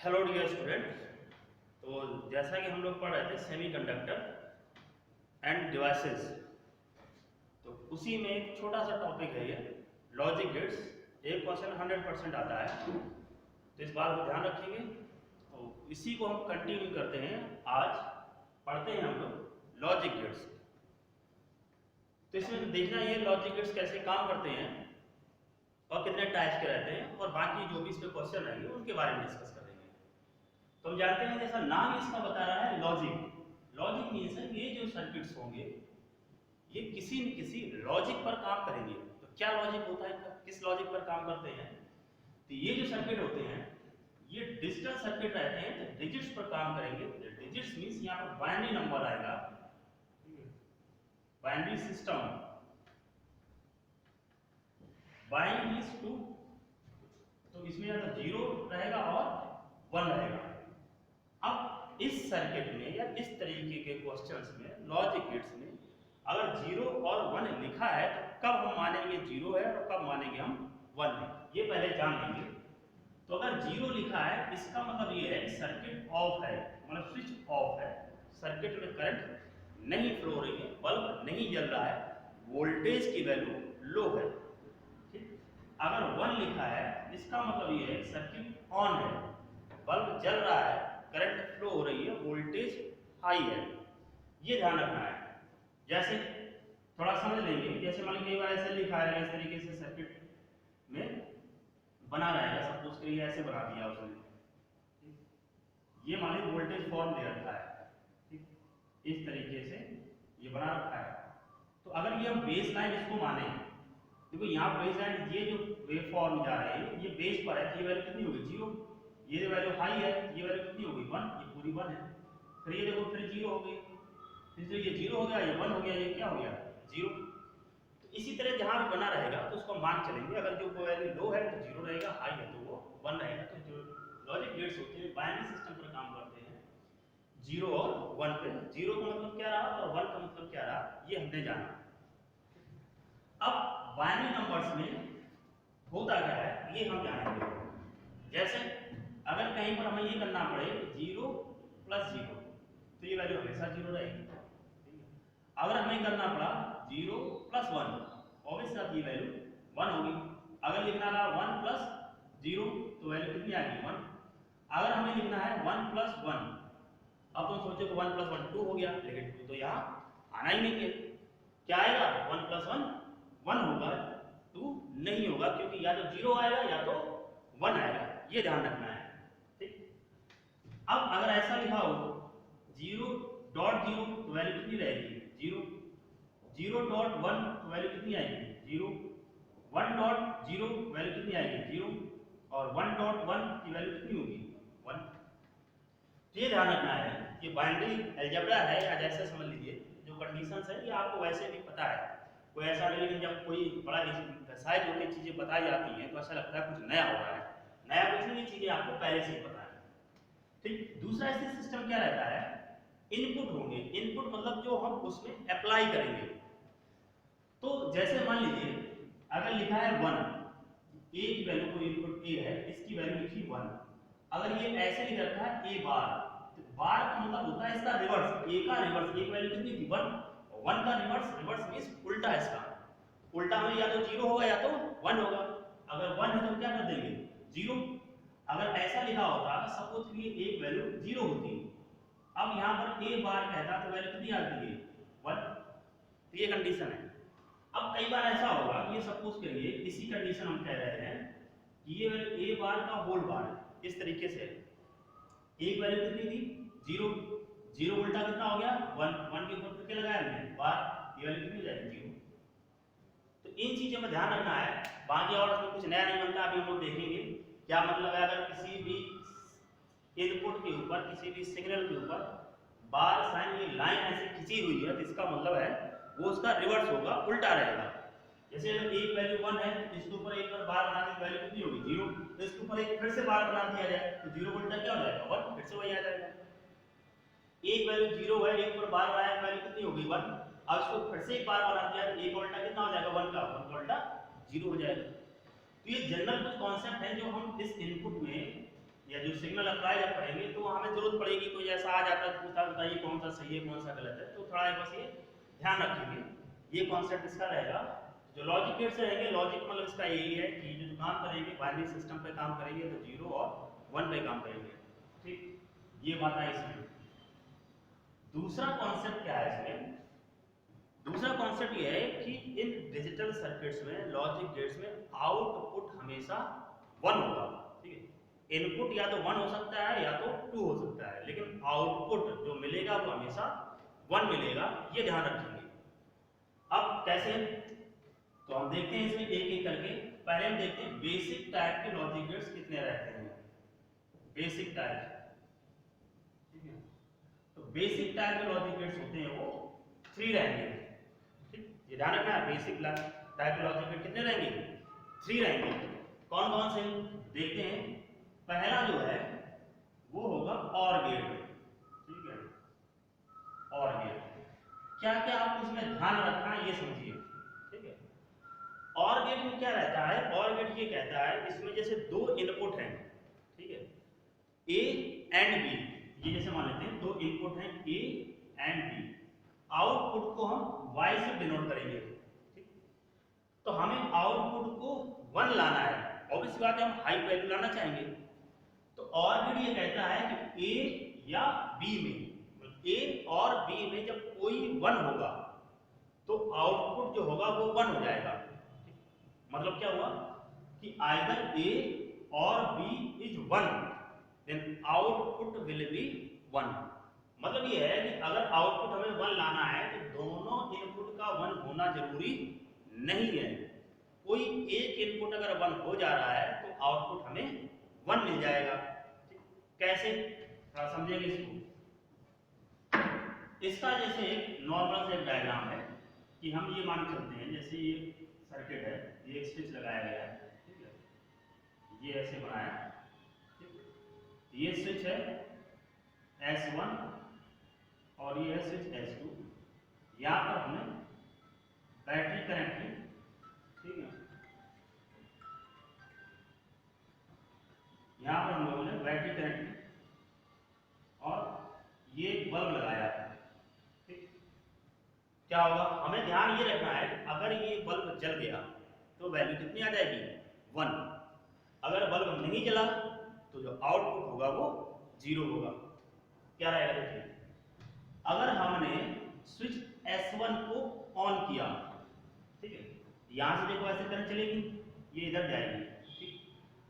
Hello dear students. तो जैसा कि हम लोग पढ़ रहे थे सेमीकंडक्टर एंड डिवाइसेस, तो उसी में एक छोटा सा टॉपिक है ये लॉजिक गेट्स। एक क्वेश्चन 100% आता है, तो इस बात को ध्यान रखेंगे। तो इसी को हम कंटिन्यू करते हैं। आज पढ़ते हैं हम लोग लॉजिक गेट्स। तो इसमें देखना ये लॉजिक गेट्स कैसे काम करते हैं और कितने टाइप्स के रहते हैं, और बाकी जो भी इस पे क्वेश्चन रहेंगे उनके बारे में डिस्कस करेंगे। तो हम जानते हैं, जैसा नाम इसका बता रहा है लॉजिक। लॉजिक मीन्स है ये जो सर्किट्स होंगे ये किसी न किसी लॉजिक पर काम करेंगे। तो क्या लॉजिक होता है, किस लॉजिक पर काम करते हैं? तो ये जो सर्किट होते हैं ये डिजिटल सर्किट रहते हैं, तो डिजिट्स पर काम करेंगे। डिजिट्स मीन्स यहाँ पर बाइनरी नंबर आएगा, बाइनरी सिस्टम। बाइनरी मीन्स 2, तो इसमें या तो 0 रहेगा और 1 रहेगा। अब इस सर्किट में या इस तरीके के क्वेश्चंस में लॉजिक गेट्स में अगर 0 और 1 लिखा है तो कब हम मानेंगे 0 है और कब मानेंगे हम 1 है, ये पहले जान लेंगे। तो अगर 0 लिखा है इसका मतलब ये है कि सर्किट ऑफ है, मतलब स्विच ऑफ है, सर्किट में करंट नहीं फ्लो हो रही है, बल्ब नहीं जल रहा है, वोल्टेज की वैल्यू लो है। ठीक, अगर 1 लिखा है इसका मतलब ये है सर्किट ऑन है, बल्ब जल रहा है, करंट फ्लो हो रही है, वोल्टेज हाई है। ये ध्यान रखना है। जैसे थोड़ा समझ लेंगे, जैसे मान लीजिए कई बार ऐसे लिखा है, इस तरीके से सर्किट में बना रहेगा, सपोज करिए ऐसे बना दिया उसने, ये मान लीजिए वोल्टेज फॉर्म दे रखा है, ठीक, इस तरीके से ये बना रखा है। तो अगर ये हम बेस लाइन इसको माने, देखो यहाँ बेस लाइन ये जो वेव फॉर्म जा रहे हैं ये बेस पर है, तो ये वैल्यू कितनी होगी 0, ये वैल्यू हाई है, ये वैल्यू कितनी होगी 1, ये पूरी 1 है। फिर ये देखो फिर 0 हो गई, फिर ये 0 हो गया, ये 1 हो गया, ये क्या हो गया 0। तो इसी तरह जहां भी बना रहेगा तो उसको मान चलेंगे। अगर जो वैल्यू लो है तो 0 रहेगा, हाई है तो वो 1 रहेगा। तो जो लॉजिक गेट्स होते हैं बाइनरी सिस्टम पर काम करते हैं 0 और 1 पे। 0 का मतलब क्या रहा और 1 का मतलब क्या रहा, ये हमने जाना। अब बाइनरी नंबर्स में होता क्या है ये हम जानेंगे। जैसे अगर कहीं पर हमें ये करना पड़े 0 + 0, तो ये वैल्यू हमेशा 0 रहेगी। अगर हमें करना पड़ा 0 + 1, ऑब्वियस बात ये वैल्यू 1 होगी। अगर लिखना रहा 1 + 0 तो वैल्यू कितनी आएगी 1। अगर हमें लिखना है 1 + 1, अब तुम सोचो कि 1 + 1 2 हो गया, लेकिन 2 तो यहाँ आना ही नहीं है। क्या आएगा 1 + 1 1 होगा, 2 नहीं होगा, क्योंकि या तो 0 आएगा या तो 1 आएगा। ये ध्यान रखना है, ठीक। अब अगर ऐसा लिखा हो 0.0 तो वैल्यू कितनी रहेगी 0, 0.1 तो वैल्यू कितनी आएगी 0, 1.0 वैल्यू कितनी आएगी 0, और 1.1 की वैल्यू कितनी होगी 1। तो ये ध्यान रखना है, ये बाइनरी अलजेब्रा है, या जैसे समझ लीजिए जो कंडीशंस है ये आपको वैसे भी पता है, कोई ऐसा नहीं। लेकिन जब कोई बड़ा साइज होकर चीजें बताई जाती हैं तो ऐसा लगता है कुछ नया हो रहा है। नया कुछ नहीं, चीजें आपको पहले से ही पता है, ठीक। दूसरा इससे सिस्टम क्या रहता है, इनपुट होंगे। इनपुट मतलब जो हम उसमें अप्लाई करेंगे। तो जैसे मान लीजिए अगर लिखा है 1, ए की वैल्यू को इनपुट ए है, इसकी वैल्यू लिखी 1। अगर ये ऐसे लिख रखा है ए बार, तो बार का मतलब होता है इसका रिवर्स, ए का रिवर्स। ए की वैल्यू कितनी थी 1, 1 का रिवर्स, रिवर्स मींस उल्टा। इसका उल्टा में या तो 0 होगा या तो 1 होगा। अगर 1 है तो क्या कर देंगे 0। अगर ऐसा लिखा होता सपोज कि एक वैल्यू 0 होती, अब यहाँ पर ए बार कहता तो वैल्यू कितनी आती है 1। तो ये कंडीशन है। अब कई बार ऐसा होगा, ये सपोज करिए इसी कंडीशन हम कह रहे हैं कि ये वैल्यू ए बार का होल बार है, इस तरीके से एक वैल्यू कितनी थी 0, 0 उल्टा कितना हो गया 1, 1 के ऊपर क्या लगाया हमने बार, ये वैल्यू कितनी हो जाएगी 0। तो इन चीजों में ध्यान रखना है, बाकी और उसमें कुछ नया नहीं बनता। अभी हम लोग देखेंगे क्या मतलब है। अगर किसी भी इनपुट के ऊपर, किसी भी सिग्नल के ऊपर बार साइन ये लाइन ऐसे खींची हुई है तो इसका मतलब है वो उसका रिवर्स होगा, उल्टा रहेगा। जैसे अगर एक वैल्यू 1 है तो इसके ऊपर एक बार बार बना दी, वैल्यू कितनी होगी 0, तो इसके ऊपर एक फिर से बार बना दिया जाए तो 0 उल्टा क्या हो जाएगा 1, फिर से वही आ जाएगा। एक वैल्यू 0 है, एक ऊपर बार बनाया, वैल्यू कितनी होगी 1, अब इसको फिर से एक बार बना दिया तो एक उल्टा कितना हो जाएगा 1 का उल्टा 0 हो जाएगा। तो ये जनरल कुछ कॉन्सेप्ट है जो हम इस इनपुट में या जो जो सिग्नल अप्लाई जब करेंगे तो हमें जरूरत पड़ेगी, कोई ऐसा आ जाता है पूछता बताइए कौन सा सही है कौन सा गलत है, तो थोड़ा बस ये ध्यान रखेंगे, ये कॉन्सेप्ट इसका रहेगा। जो लॉजिक गेट्स रहेंगे, लॉजिक मतलब इसका यही है कि जो काम करेंगे बाइनरी सिस्टम पे काम करेंगे तो 0 और 1 पे काम करेंगे, ठीक, ये बात है इसमें। दूसरा कॉन्सेप्ट क्या है इसमें, दूसरा कॉन्सेप्ट ये है कि इन डिजिटल सर्किट्स में, लॉजिक गेट्स में आउटपुट हमेशा 1 होगा, ठीक है। इनपुट या तो 1 हो सकता है या तो 2 हो सकता है, लेकिन आउटपुट जो मिलेगा वो हमेशा 1 मिलेगा, ये ध्यान रखेंगे। अब कैसे, तो हम देखते हैं इसमें एक एक करके। पहले हम देखते हैं बेसिक टाइप के लॉजिक गेट्स कितने रहते हैं, बेसिक टाइप, ठीक है। तो बेसिक टाइप के लॉजिक गेट्स होते हैं वो 3 रहेंगे, ठीक, ये ध्यान रखना है। बेसिक टाइप के लॉजिक गेट कितने रहेंगे, 3 रहेंगे। कौन कौन से देखते हैं। पहला जो है वो होगा OR गेट, ठीक है, OR गेट। क्या क्या आपको इसमें ध्यान रखना है ये समझिए, ठीक है। OR गेट में क्या रहता है, OR गेट ये कहता है इसमें जैसे 2 इनपुट हैं, ठीक है, A एंड B, ये जैसे मान लेते हैं 2 इनपुट हैं A एंड B, आउटपुट को हम Y से डिनोट करेंगे, ठीक। तो हमें आउटपुट को 1 लाना है, ऑब्वियस बात है हम हाई वैल्यू लाना चाहेंगे। तो OR गेट ये कहता है कि A या B में, A और B में जब कोई 1 होगा तो आउटपुट जो होगा वो 1 हो जाएगा, मतलब क्या हुआ कि आइदर A और B is 1 then output will be 1। मतलब ये है कि अगर आउटपुट हमें 1 लाना है तो दोनों इनपुट का 1 होना जरूरी नहीं है, कोई एक इनपुट अगर 1 हो जा रहा है तो आउटपुट हमें 1 मिल जाएगा। कैसे, थोड़ा समझेंगे इसको। इसका जैसे एक नॉर्मल से डायग्राम है कि हम ये मान चलते हैं, जैसे ये सर्किट है, ये एक स्विच लगाया गया है, ठीक है, ये ऐसे बनाया, ठीक, ये स्विच है S1 और ये है स्विच S2। यहाँ पर हमने बैटरी कनेक्ट की, ठीक है, यहाँ पर हम लोगों ने बैटरी कनेक्ट की और ये बल्ब लगाया, ठीक। क्या होगा, हमें ध्यान ये रखना है अगर ये बल्ब जल गया तो वैल्यू कितनी आ जाएगी, 1। अगर बल्ब नहीं जला तो जो आउटपुट होगा वो 0 होगा। क्या रहेगा देखिए, अगर हमने स्विच S1 को ऑन किया, ठीक है, यहां से देखो ऐसे करंट चलेगी, ये इधर जाएगी, ठीक।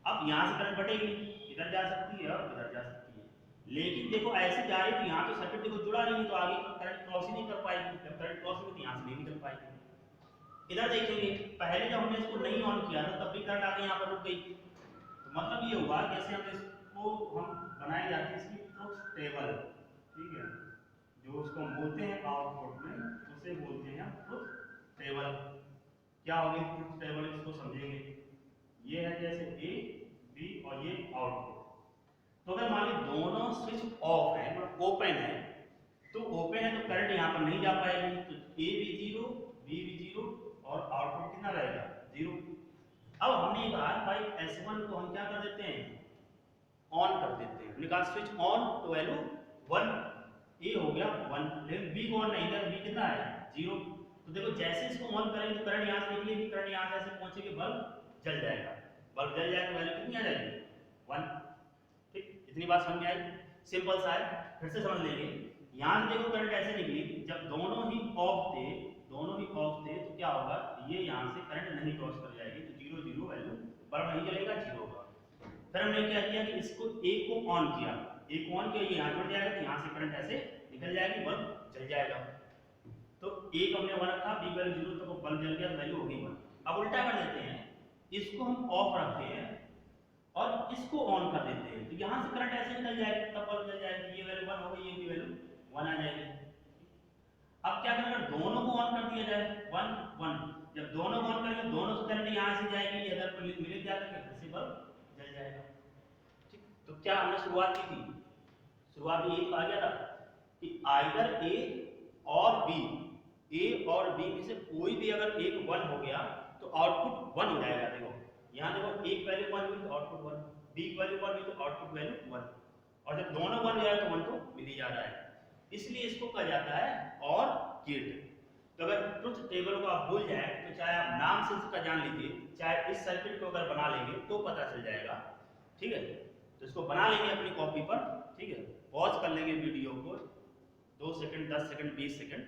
अब यहां से करंट बटेगी, इधर जा सकती है और इधर जा सकती है, लेकिन देखो ऐसे जा रही तो यहाँ तो सर्किट देखो जुड़ा नहीं, तो आगे करंट क्रॉस ही नहीं कर पाएगी, जब करंट क्रॉस होगी तो यहाँ से नहीं निकल पाएगी। इधर देखेंगे, पहले जब हमने इसको नहीं ऑन किया था तब भी करंट आके यहाँ पर रुक गई, तो मतलब ये हुआ जैसे हम इसको हम बनाई जाती है इसकी ट्रुथ टेबल, ठीक है, जो उसको हम बोलते हैं आउटपुट में उसे बोलते हैं ट्रुथ टेबल। क्या होगी ट्रुथ टेबल, इसको समझेंगे। ये है जैसे A B और ये आउटपुट। तो अगर मान ली दोनों स्विच ऑफ है और ओपन है, तो ओपन है तो करंट यहाँ पर नहीं जा पाएगी, तो A भी 0 B भी 0 और आउटपुट कितना रहेगा, 0। अब हमने कहा भाई S1 को हम क्या कर देते हैं, ऑन कर देते हैं। हमने कहा स्विच ऑन तो वैल्यू 1, A हो गया 1, लेकिन B को ऑन नहीं किया, B कितना है 0। तो देखो जैसे इसको ऑन करेंगे तो करंट यहाँ से निकलेगी, करंट यहाँ से ऐसे पहुंचेगी, बल्ब जल जाएगा, बल्ब जल जाएगा, वैल्यू कितनी आ जाएगी 1, ठीक। इतनी बात समझ में आई, सिंपल सा है, फिर से समझ लेंगे। यहाँ देखो करंट ऐसे निकली, जब दोनों ही ऑफ थे, दोनों ही ऑफ थे तो क्या होगा, ये यहाँ से करंट नहीं क्रॉस कर जाएगी, तो 0 0 वैल्यू, बल्ब नहीं जलेगा, 0 होगा। फिर हमने क्या किया कि इसको A को ऑन किया, A को ऑन किया, ये यहाँ जुड़ जाएगा तो यहाँ से करंट ऐसे निकल जाएगी, बल्ब जल जाएगा। तो A को हमने 1 रखा, B वैल्यू 0, तो बल्ब जल गया, वैल्यू हो गई 1। अब उल्टा कर देते हैं, इसको हम ऑफ रखते हैं और इसको ऑन कर देते हैं, तो यहाँ से करंट ऐसे निकल जाएगा, तब बल्ब जल जाएगा, ये वैल्यू 1 हो गई, ये भी वैल्यू 1 आ जाएगी। अब क्या करें, दोनों को ऑन कर दिया जाए, 1 1, जब दोनों को ऑन करेंगे दोनों से करंट यहाँ से जाएगी, इधर पर मिल जाएगा, फिर से बल्ब जल जाएगा, ठीक। तो क्या हमने शुरुआत की थी, शुरुआत में यही कहा गया था कि आइदर A और B, A और B में से कोई भी अगर एक 1 हो गया तो आउटपुट 1 हो जाएगा। देखो यहाँ देखो एक वैल्यू 1 हुई तो आउटपुट 1, बी की वैल्यू 1 हुई तो आउटपुट वैल्यू 1, और जब दोनों 1 हो जाए तो 1 तो मिल ही जा रहा है, इसलिए इसको कहा जाता है और गेट। तो अगर ट्रुथ टेबल को आप भूल जाए तो चाहे आप नाम से उसका जान लीजिए, चाहे इस सर्किट को अगर बना लेंगे तो पता चल जाएगा, ठीक है। तो इसको बना लेंगे अपनी कॉपी पर, ठीक है, पॉज कर लेंगे वीडियो को 2 सेकंड 10 सेकंड 20 सेकंड,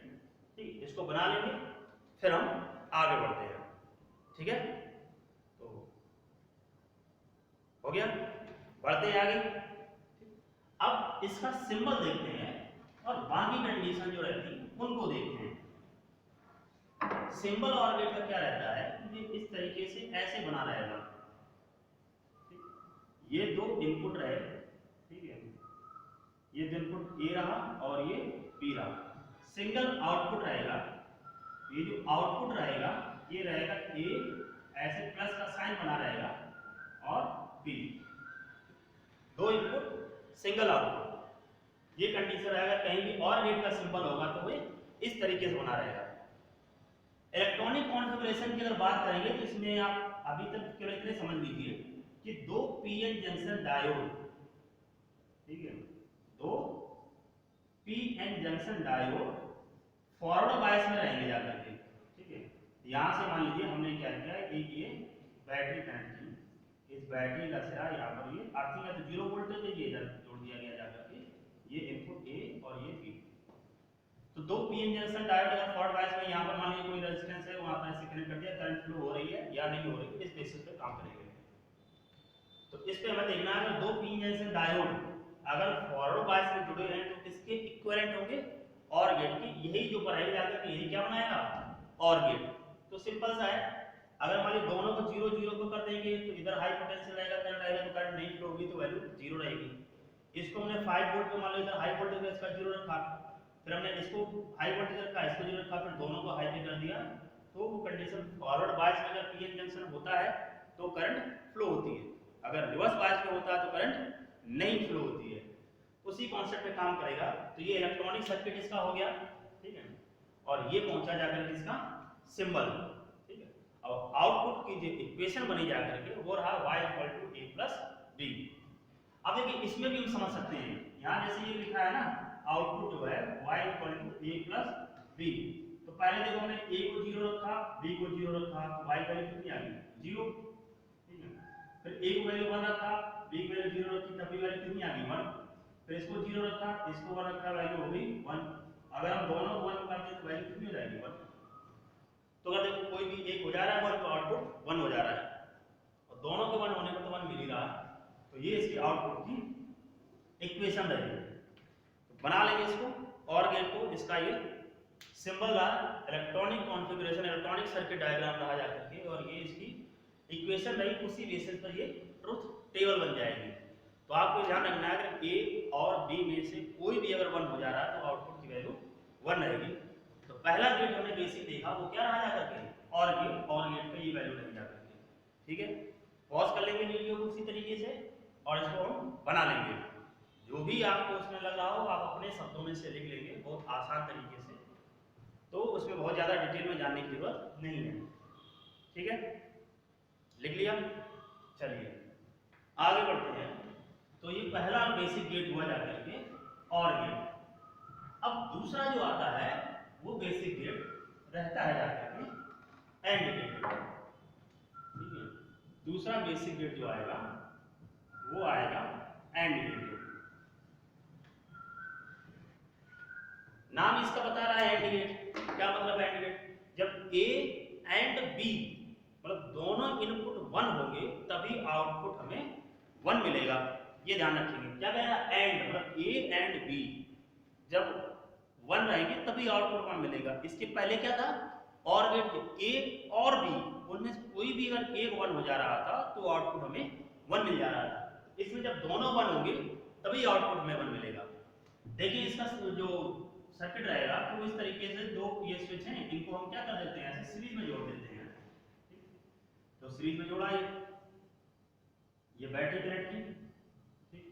ठीक, इसको बना लेंगे, फिर हम आगे बढ़ते हैं, ठीक है। तो हो गया, बढ़ते हैं आगे। अब इसका सिंबल देखते हैं और बाकी कंडीशन जो रहती है उनको देखते हैं। सिंबल और गेट का क्या रहता है, ये इस तरीके से ऐसे बना रहेगा, ये दो इनपुट रहे, ठीक है, ये इनपुट ए रहा और ये बी रहा, सिंगल आउटपुट रहेगा, ये जो आउटपुट रहेगा ये रहेगा ए, ऐसे प्लस का साइन बना रहेगा, और बी, दो इनपुट सिंगल आउटपुट। ये कंडीशन रहेगा, कहीं भी और गेट का सिंबल होगा तो वो इस तरीके से बना रहेगा। इलेक्ट्रॉनिक कॉन्फ़िगरेशन की अगर बात करेंगे तो इसमें आप अभी तक केवल इतने समझ लीजिए कि दो पीएन जंक्शन डायोड, ठीक है, दो PN junction diode forward bias में रहेंगे जाकर के, ठीक है। यहां से मान लीजिए हमने क्या किया, एक ये बैटरी कनेक्ट की, इस बैटरी का सिरा यहाँ पर ये अर्थिंग है तो 0 वोल्टेज है, ये इधर जोड़ दिया गया जाकर के, ये इनपुट ए और ये बी। तो दो पीएन जंक्शन डायोड अगर फॉरवर्ड बायस में यहाँ पर मान लीजिए कोई रेजिस्टेंस है वहां पर ऐसे कनेक्ट कर दिया, करंट फ्लो हो रही है या नहीं हो रही है, इस बेसिस पे काम करेंगे। तो इस पे हमें देखना है दो पीएन जंक्शन डायोड अगर फॉरवर्ड बायस में जुड़े हैं तो किसके इक्विवेलेंट होंगे, और गेट के, यही जो पढ़ाई जाकर के यही क्या बनाएगा, और गेट। तो सिंपल सा है, अगर मान लीजिए दोनों को 0 0 को कर देंगे तो इधर हाई पोटेंशियल रहेगा, करंट रहेगा, तो करंट नहीं फ्लो होगी तो वैल्यू 0 रहेगी। इसको हमने 5 वोल्ट पे मान लो इधर हाई वोल्टेज का इसका 0 रखा, फिर हमने इसको हाई वोल्टेज रखा, इसको 0 रखा, फिर दोनों को हाई पे कर दिया, तो वो कंडीशन फॉरवर्ड बायस में अगर पीएन जंक्शन होता है तो करंट फ्लो होती है, अगर रिवर्स बायस में होता है तो करंट नहीं फ्लो होती है। उसी कॉन्सेप्ट पे काम करेगा। तो ये इलेक्ट्रॉनिक सर्किट इसका हो गया, ठीक है, और ये पहुंचा जाकर के इसका सिंबल, ठीक है। और आउटपुट की जो इक्वेशन बनी जाकर के वो रहा y = a + b। अब देखिए इसमें भी हम समझ सकते हैं, यहाँ जैसे ये लिखा है ना, आउटपुट जो है y = a + b, तो पहले देखो हमने a को 0 रखा, b को 0 रखा, तो y वैल्यू कितनी आ गई 0, ठीक है। फिर a को वैल्यू 1 रखा, b की वैल्यू 0 रखी, तब भी वैल्यू कितनी आ गई 1, फिर इसको 0 रखा, इसको 1 रखा, वैल्यू हो गई 1। अगर हम दोनों को 1 कर दें तो वैल्यू कितनी हो जाएगी 1। तो अगर देखो कोई भी एक हो जा रहा है 1 तो आउटपुट 1 हो जा रहा है, और दोनों के 1 होने पर तो 1 मिल ही रहा है, तो ये इसकी आउटपुट की इक्वेशन रहेगी। तो बना लेंगे इसको और गेट को, इसका ये सिंबल रहा electronic configuration, electronic circuit diagram रहा जाकर के, और ये इसकी इक्वेशन रही, उसी बेसिस पर ये ट्रुथ टेबल बन जाएगी। तो आपको ध्यान रखना है अगर ए और बी में से कोई भी अगर 1 हो जा रहा है तो आउटपुट की वैल्यू 1 रहेगी। तो पहला गेट हमने बेसिक देखा वो क्या रहा जाकर के, और गेट का ये वैल्यू नहीं जाकर के, ठीक है। पॉज कर लेंगे वीडियो को उसी तरीके से और इसको हम बना लेंगे। जो भी आपको उसमें लग रहा हो आप अपने शब्दों में से लिख लेंगे, बहुत आसान तरीके से, तो उसमें बहुत ज़्यादा डिटेल में जानने की जरूरत नहीं है, ठीक है। लिख लिया, चलिए आगे बढ़ते हैं। तो ये पहला बेसिक गेट हुआ जाकर के, और गेट। अब दूसरा जो आता है वो बेसिक गेट रहता है जाकर के एंड गेट, ठीक है। दूसरा बेसिक गेट जो आएगा वो आएगा एंड गेट। नाम इसका बता रहा है एंड गेट, क्या मतलब एंड गेट, जब ए एंड बी मतलब दोनों इनपुट 1 होंगे तभी आउटपुट हमें 1 मिलेगा, ये ध्यान रखेंगे। क्या कहेगा एंड, मतलब ए एंड बी जब 1 रहेंगे तभी आउटपुट 1 मिलेगा। इसके पहले क्या था, और गेट, ए और बी उनमें से कोई भी अगर एक 1 हो जा रहा था तो आउटपुट हमें 1 मिल जा रहा था। इसमें जब दोनों 1 होंगे तभी आउटपुट हमें 1 मिलेगा। देखिए इसका जो सर्किट रहेगा तो इस तरीके से दो ये स्विच हैं, इनको हम क्या कर देते हैं, ऐसे सीरीज में जोड़ देते हैं। तो सीरीज में जोड़ा ये बैटरी कनेक्ट की, ठीक,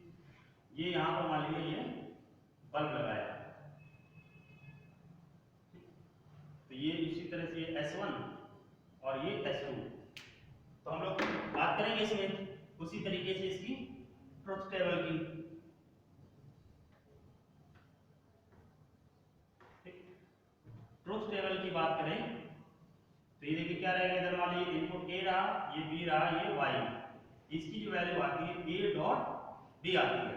ये यहां पर मान लीजिए ये बल्ब लगाया, तो ये इसी तरह से S1 और ये S2। तो हम लोग बात करेंगे इसमें उसी तरीके से इसकी ट्रुथ टेबल की, ट्रुथ टेबल की बात करें तो ये देखिए क्या रहेगा, इधर मान लीजिए इनपुट ए रहा, ये बी रहा, ये वाई, इसकी जो वैल्यू आती है ए डॉट बी आती है।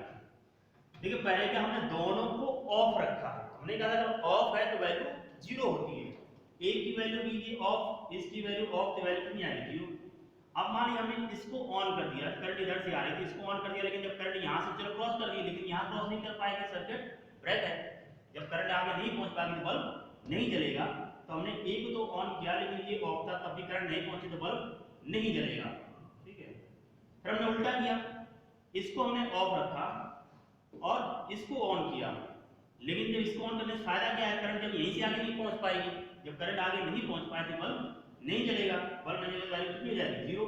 देखिए पहले क्या हमने दोनों को ऑफ रखा, हमने कहा अगर ऑफ है तो वैल्यू जीरो होती है, ए की वैल्यू लीजिए ऑफ, इसकी वैल्यू ऑफ, तो वैल्यू कितनी आएगी जीरो। अब मान लीजिए हमने इसको ऑन कर दिया, करंट इधर से आ रही थी, इसको ऑन कर दिया, लेकिन जब करंट यहाँ से चलो क्रॉस कर दिया, लेकिन यहाँ क्रॉस नहीं कर पाएगी, सर्किट ब्रेक है। जब करंट आगे नहीं पहुंच पाएगी तो बल्ब नहीं जलेगा। तो हमने ए को तो ऑन किया, लेकिन ये ऑफ था, तब भी करंट नहीं पहुंची तो बल्ब नहीं जलेगा, ठीक है। फिर हमने उल्टा किया, इसको हमने ऑफ रखा और इसको ऑन किया, लेकिन जब इसको ऑन करने से फायदा क्या है, करंट जब यहीं से आगे नहीं पहुंच पाएगी, जब करंट आगे नहीं पहुंच पाए तो बल्ब नहीं जलेगा, बल्ब नहीं जलेगा, वैल्यू कितनी हो जाएगी जीरो।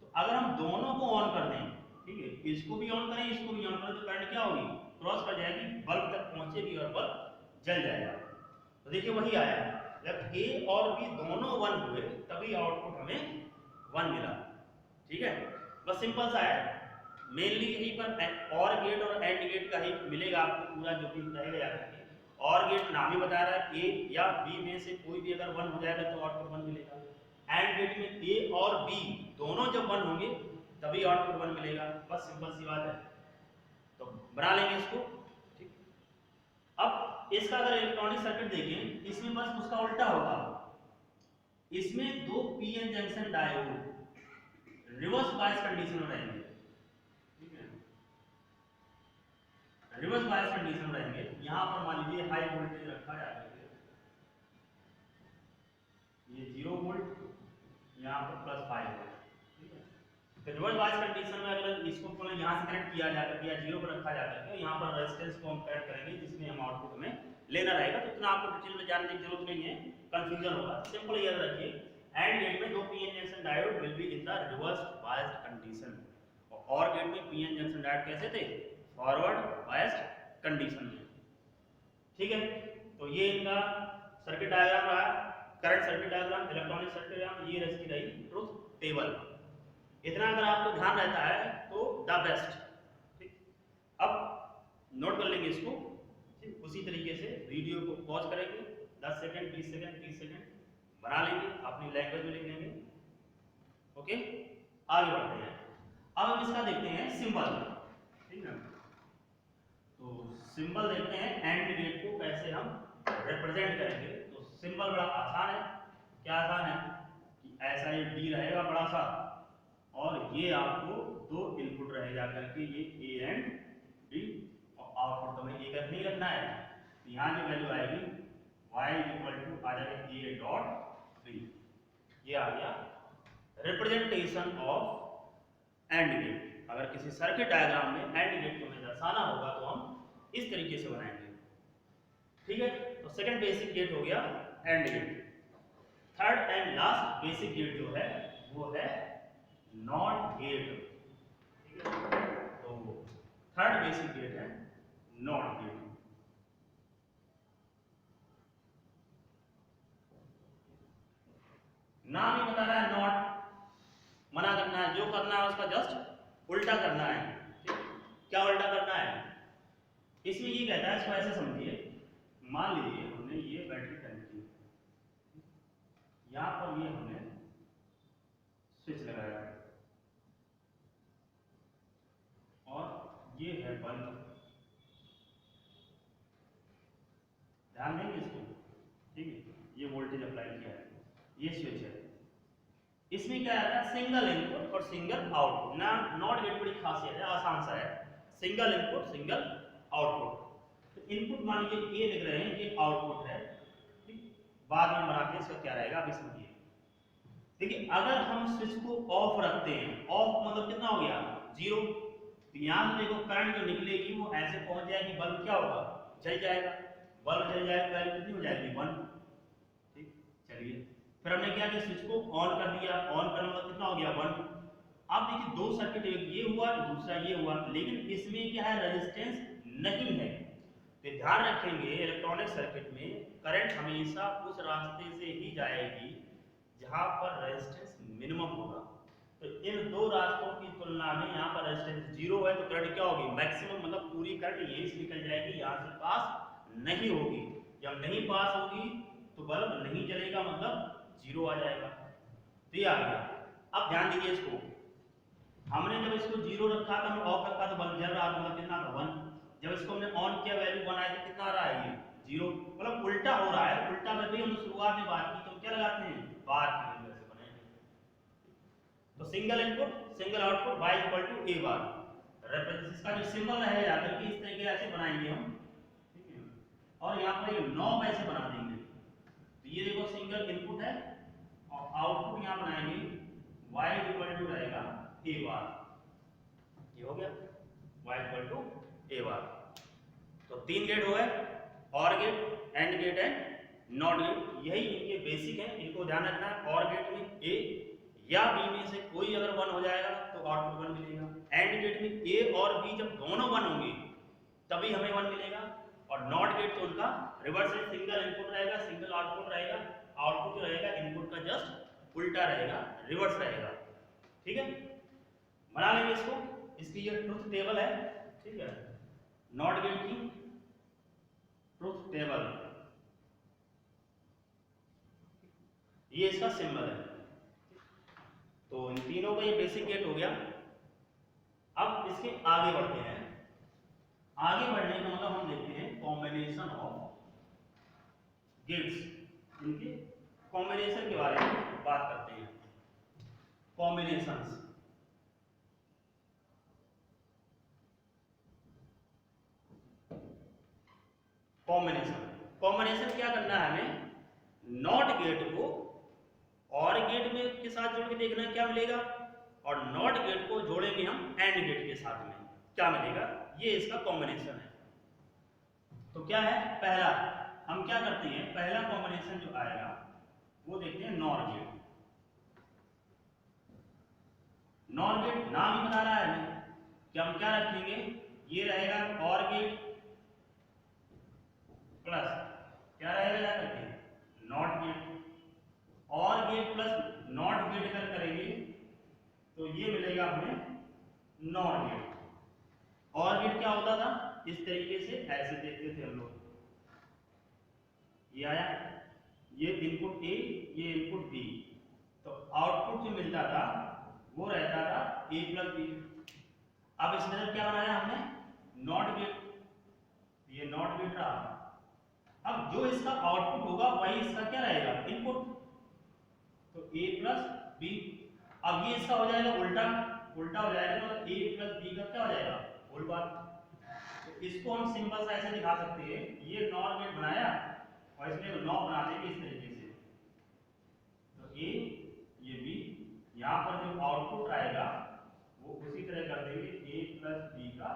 तो अगर हम दोनों को ऑन कर दें, ठीक है, इसको भी ऑन करें, इसको भी ऑन करें, तो करंट क्या होगी, क्रॉस कर जाएगी, बल्ब तक पहुंचेगी और बल्ब जल जाएगा। तो देखिए वही आया, जब ए और बी दोनों 1 हुए तभी आउटपुट हमें 1 मिला, ठीक है। बस सिंपल सा है, मेनली यहीं पर और गेट और एंड गेट का ही मिलेगा आपको पूरा जो भी रहेगा याद रखिए। और गेट नाम ही बता रहा है, ए या बी में से कोई भी अगर 1 हो जाएगा तो आउटपुट 1 मिलेगा। एंड गेट में ए और बी दोनों जब 1 होंगे तभी आउटपुट 1 मिलेगा, बस सिंपल सी बात है। तो बना लेंगे इसको, ठीक। अब इसका अगर इलेक्ट्रॉनिक सर्किट देखें, इसमें बस उसका उल्टा होगा, इसमें दो PN junction diode reverse bias condition में रहेंगे, ठीक है, रिवर्स बायस कंडीशन में रहेंगे। यहां पर मान लीजिए हाई वोल्टेज रखा जाता है, ये 0 वोल्ट, यहाँ पर +5 वोल्ट, ठीक है। तो रिवर्स बायस कंडीशन में अगर इसको पुनः यहाँ से कनेक्ट किया जाता है या 0 पर रखा जाता है, तो यहाँ पर रेजिस्टेंस को हम कनेक्ट करेंगे जिसमें हम आउटपुट में लेना रहेगा। तो इतना आपको डिटेल में जानने की जरूरत नहीं है, कंफ्यूजन होगा, सिंपल याद रखिए। एंड गेट में दो PN junction diode will be in the reverse biased condition, और गेट में पीएन जंक्शन डायोड कैसे थे, फॉरवर्ड बायस्ड कंडीशन में, ठीक है। तो ये इनका सर्किट डायग्राम रहा, current circuit diagram, electronic circuit diagram, ये इसकी रही ट्रुथ टेबल। इतना अगर आपको ध्यान रहता है तो द बेस्ट, ठीक। अब नोट कर लेंगे इसको, ठीक। उसी तरीके से वीडियो को पॉज करेंगे, 10 सेकंड 20 सेकंड 30 सेकंड बना लेंगे, अपनी लैंग्वेज में लिख लेंगे, ओके। आगे बढ़ते हैं, अब हम इसका देखते हैं सिंबल, ठीक है। तो सिंबल देखते हैं एंड गेट को कैसे हम रिप्रेजेंट करेंगे। तो सिंबल बड़ा आसान है, क्या आसान है कि ऐसा ये डी रहेगा बड़ा सा, और ये आपको दो इनपुट रहेगा करके, ये ए एंड डी, और आउटपुट हमें एक नहीं रखना है। तो यहाँ की वैल्यू आएगी y = आ जाएगा ए डॉट बी, ये आ गया रिप्रेजेंटेशन ऑफ एंड गेट। अगर किसी सर्किट डायग्राम में एंड गेट को हमें दर्शाना होगा तो हम इस तरीके से बनाएंगे, ठीक है। तो सेकंड बेसिक गेट हो गया and gate. Third and last basic gate जो है वो है नॉट गेट, ठीक है। तो थर्ड बेसिक गेट है नॉट गेट। नाम ही बता रहा है नॉट, मना करना है, जो करना है उसका जस्ट उल्टा करना है, ठीक। क्या उल्टा करना है, इसमें ये कहता है, इसको ऐसे समझिए, मान लीजिए हमने ये बैटरी कनेक्ट की, यहां पर ये हमने स्विच लगाया और ये है बल्ब, ध्यान देंगे इसको, ठीक है। ये वोल्टेज अप्लाई किया है, ये स्विच है, इसमें क्या आता है सिंगल इनपुट और सिंगल आउटपुट ना। नॉट गेट बड़ी खासियत है, आसान सा है, सिंगल इनपुट सिंगल आउटपुट। तो इनपुट मान लीजिए ये लिख रहे हैं, ये आउटपुट है, ठीक। बाद में बनाते हैं इसका क्या रहेगा, अभी समझिए। देखिए अगर हम स्विच को ऑफ रखते हैं, ऑफ मतलब कितना हो गया 0, तो यहाँ से देखो करंट जो निकलेगी वो ऐसे पहुंच जाएगी, बल्ब क्या होगा जल जाएगा, बल्ब जल जाएगा, वैल्यू कितनी हो जाएगी 1, ठीक। चलिए फिर हमने क्या किया, स्विच को ऑन कर दिया, ऑन करने मतलब कितना हो गया 1। अब देखिए दो सर्किट, एक ये हुआ दूसरा ये हुआ, लेकिन इसमें क्या है रेजिस्टेंस नहीं है। तो ध्यान रखेंगे इलेक्ट्रॉनिक सर्किट में करंट हमेशा उस रास्ते से ही जाएगी जहां पर रेजिस्टेंस मिनिमम होगा। तो इन दो रास्तों की तुलना में यहाँ पर रेजिस्टेंस 0 है, तो करंट क्या होगी, मैक्सिमम मतलब पूरी करंट यहीं से निकल जाएगी, यहाँ से पास नहीं होगी। जब नहीं पास होगी तो बल्ब नहीं जलेगा, मतलब 0 आ जाएगा। तो ये आ गया। अब ध्यान दीजिए इसको, हमने जब इसको 0 रखा था, हमने ऑफ रखा तो बल्ब जल रहा था, मतलब कितना था 1। जब इसको हमने ऑन किया वैल्यू 1 आई तो कितना आ रहा है, ये 0, मतलब उल्टा हो रहा है। उल्टा में भी हमने शुरुआत में बात की, तो हम क्या लगाते हैं, बार की वैल्यू से बनाएंगे। तो single input single output y equal to a bar. Reference इसका जो सिंबल रहेगा जाकर के इस तरीके से बनाएंगे हम, ठीक है। और यहाँ पर ये 9 ऐसे बना देंगे। तो ये देखो सिंगल इनपुट है और आउटपुट यहाँ बनाएंगे y इक्वल टू रहेगा a बार। ये हो गया y equal to a bar. तो 3 गेट हो गए, or gate, and gate and not gate. यही इनके बेसिक है, इनको ध्यान रखना है। और गेट में a या b में से कोई अगर 1 हो जाएगा तो आउटपुट 1 मिलेगा। एंड गेट में a और b जब दोनों 1 होंगे तभी हमें 1 मिलेगा। और नॉट गेट तो उनका रिवर्स है, सिंगल इनपुट रहेगा सिंगल आउटपुट रहेगा, आउटपुट रहेगा इनपुट का जस्ट उल्टा रहेगा, रिवर्स रहेगा, ठीक है। बना लेंगे इसको, इसकी ये ट्रुथ टेबल है, ठीक है। नॉट गेट की ट्रुथ टेबल, ये इसका सिंबल है। तो इन तीनों का ये बेसिक गेट हो गया। अब इसके आगे बढ़ते हैं। आगे बढ़ने का मतलब हम देखते हैं कॉम्बिनेशन ऑफ गेट्स, इनके कॉम्बिनेशन के बारे में बात करते हैं। कॉम्बिनेशंस, कॉम्बिनेशन क्या करना है हमें, नॉट गेट को और गेट में के साथ जोड़ के देखना है क्या मिलेगा, और नॉट गेट को जोड़ेंगे हम एंड गेट के साथ में, क्या मिलेगा, ये इसका कॉम्बिनेशन है। तो क्या है, पहला हम क्या करते हैं, पहला कॉम्बिनेशन जो आएगा वो देखते हैं नॉर गेट। नॉर गेट नाम ही बता रहा है हमें कि हम क्या रखेंगे, ये रहेगा और गेट प्लस क्या रहेगा जा करके नॉट गेट। और गेट प्लस नॉट गेट अगर करेंगे तो ये मिलेगा हमें नॉर गेट। और गेट क्या होता था, इस तरीके से ऐसे देखते थे हम लोग, ये आया, ये इनपुट ए, ये इनपुट बी, तो आउटपुट जो मिलता था वो रहता था ए प्लस बी। अब इसमें जब क्या बनाया हमने, नॉट गेट, ये नॉट गेट रहा। अब जो इसका आउटपुट होगा वही इसका क्या रहेगा, इनपुट, तो a प्लस बी। अब ये इसका हो जाएगा उल्टा, उल्टा हो जाएगा, मतलब a प्लस बी का क्या हो जाएगा, होल बार। तो इसको हम सिंपल सा ऐसे दिखा सकते हैं, ये नॉर गेट बनाया और इसमें नॉ बना देंगे इस तरीके से, तो a ये b, यहाँ पर जो आउटपुट आएगा वो उसी तरह कर देंगे a प्लस बी का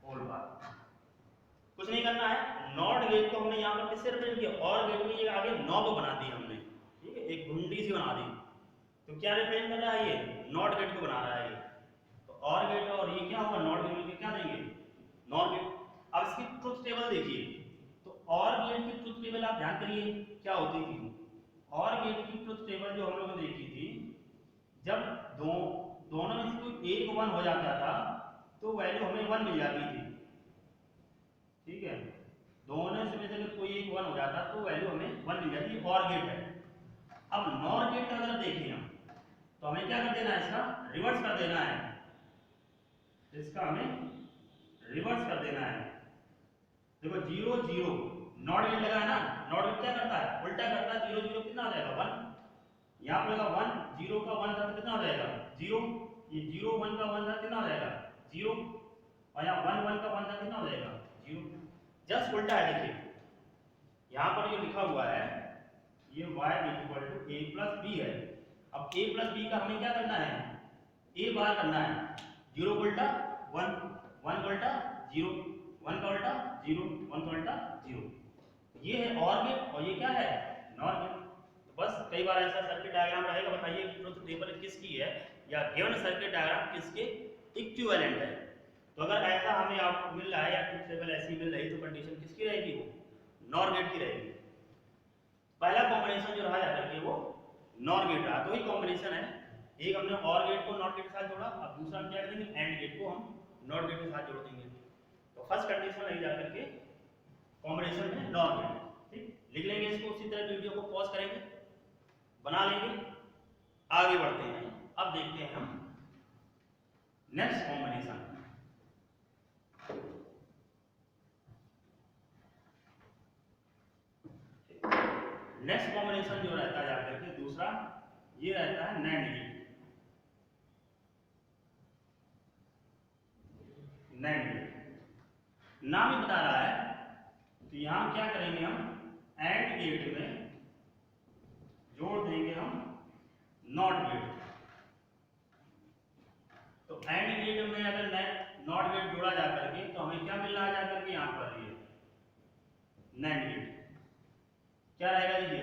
होल बार। कुछ नहीं करना है, नॉट गेट को हमने यहाँ पर किससे रिप्रेजेंट किया, और गेट में ये आगे नॉब बना दी हमने, ठीक है, एक घुंडी सी बना दी। तो क्या रिप्रेजेंट कर रहा है, ये नॉट गेट को बना रहा है ये। तो और गेट और ये क्या होगा, नॉट गेट में क्या देंगे, नॉट गेट। अब इसकी ट्रुथ टेबल देखिए, तो और गेट की ट्रुथ टेबल आप ध्यान करिए क्या होती थी। और गेट की ट्रुथ टेबल जो हम लोगों ने देखी थी, जब दोनों में से कोई एक 1 हो जाता था तो वैल्यू हमें 1 मिल जाती थी, ठीक है। दोनों से में से अगर कोई एक 1 हो जाता तो वैल्यू हमें 1 मिल जाती, और गेट है। अब नॉर गेट का अगर देखें हम, तो हमें क्या कर देना है, इसका रिवर्स कर देना है, इसका हमें रिवर्स कर देना है। देखो 0 0 नॉट गेट लगा है ना, नॉट गेट क्या करता है, उल्टा करता है, 0 0 कितना हो जाएगा 1, यहाँ पर लगा 1, 0 का 1 था तो कितना हो जाएगा 0, ये 0 1 का 1 था कितना हो जाएगा 0, और यहाँ 1 1 का 1 था कितना हो जाएगा 0, जस्ट उल्टा है। देखिए यहाँ पर ये लिखा हुआ है, ये y equal to a plus B है। अब a प्लस बी का हमें क्या करना है, a बार करना है, 0 का उल्टा 1, 1 का उल्टा 0, 1 का उल्टा 0, 1 का उल्टा 0। ये है और गेट और ये क्या है, नॉर गेट। तो बस कई बार ऐसा सर्किट डायग्राम रहेगा, बताइए कि ट्रुथ टेबल किसकी है या गिवन सर्किट डायग्राम किसके इक्विवेलेंट है। तो अगर ऐसा हमें आउटपुट मिल रहा है या ट्रुथ टेबल ऐसी मिल रही तो कंडीशन किसकी रहेगी, वो नॉर गेट की रहेगी। पहला कॉम्बिनेशन जो रहा जाकर के वो नॉर गेट रहा, तो ही कॉम्बिनेशन है। एक हमने और गेट को नॉट गेट के साथ जोड़ा, अब दूसरा हम क्या करेंगे, एंड गेट को हम नॉट गेट के साथ जोड़ देंगे। तो फर्स्ट कंडीशन लगी जाकर के कॉम्बिनेशन में नॉट गेट। ठीक, लिख लेंगे इसको, उसी तरह वीडियो को पॉज करेंगे, बना लेंगे, आगे बढ़ते हैं। अब देखते हैं हम नेक्स्ट कॉम्बिनेशन। नेक्स्ट कॉम्बिनेशन जो रहता है जाकर के दूसरा, ये रहता है नैंड गेट। नैंड गेट नाम ही बता रहा है, तो यहां क्या करेंगे हम, एंड गेट में जोड़ देंगे हम नॉट गेट। तो एंड गेट में अगर नॉट गेट जोड़ा जाकर के तो हमें क्या मिल रहा है जाकर के यहां पर, ये नैंड गेट क्या रहेगा, लीजिए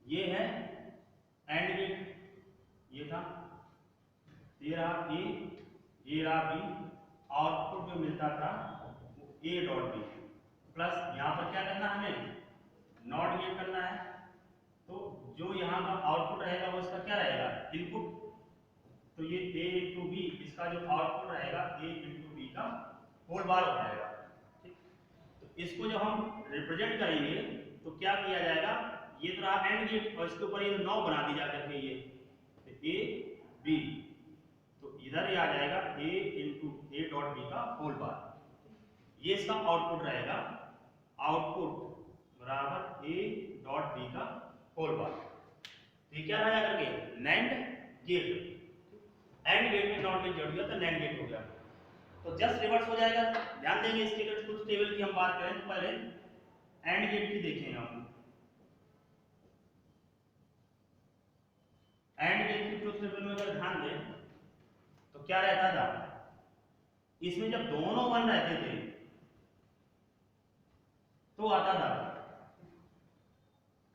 ये है एंड गेट, ये था, ये रहा ए, ये रहा बी, आउटपुट जो मिलता था ए डॉट बी, प्लस यहाँ पर क्या करना है हमें, नॉट गेट करना है। तो जो यहाँ का आउटपुट रहेगा वो इसका क्या रहेगा, इनपुट। तो ये ए इंटू बी, इसका जो आउटपुट रहेगा ए इंटू बी का होल बार हो जाएगा। ठीक, तो इसको जब हम रिप्रेजेंट करेंगे तो क्या किया जाएगा, ये तो रहा एंड गेट और इसके ऊपर ये 9 बना दी जाकर के, ये ए बी, तो इधर ये आ जाएगा ए इंटू ए डॉट बी का होल बार, ये इसका आउटपुट रहेगा, आउटपुट बराबर ए डॉट बी का होल बार। ये क्या रहा करके, नैंड गेट। एंड गेट में नॉट गेट जोड़ दिया तो नैंड गेट हो गया। तो जस्ट रिवर्स हो जाएगा। ध्यान देंगे इसके अगर कुछ टेबल की हम बात करें तो पहले एंड गेट की देखें हम। एंड गेट की ट्रुथ टेबल में अगर ध्यान दें तो क्या रहता था, इसमें जब दोनों 1 रहते थे तो आता था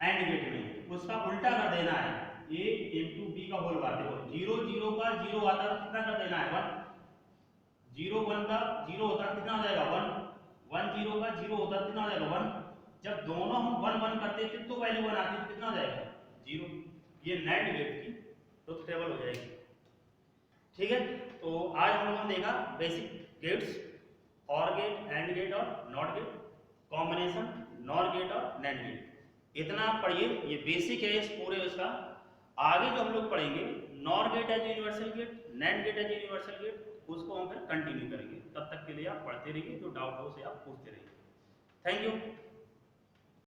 एंड गेट में, उसका उल्टा कर देना है, ए इंटू बी का होल बार। देखो 0 0 का 0 आता है, कितना कर देना है 1, 0 1 का 0 होता है, कितना हो जाएगा 1, 1 0 का 0 होता है, कितना हो जाएगा 1। जब दोनों हम 1 1 करते थे तो वैल्यू 1 आती थी, कितना हो जाएगा 0। ये नैंड गेट की ट्रुथ टेबल हो जाएगी। ठीक है, तो आज हम लोगों ने देखा basic gates, or gate, and gate और not gate, combination, nor gate और नैंड गेट। इतना आप पढ़िए, ये बेसिक है इस पूरे उसका। आगे जो हम लोग पढ़ेंगे nor gate as universal gate, nand gate as universal gate, उसको हम फिर कंटिन्यू करेंगे। तब तक के लिए आप पढ़ते रहिए, जो डाउट हो उसे आप पूछते रहिए। Thank you.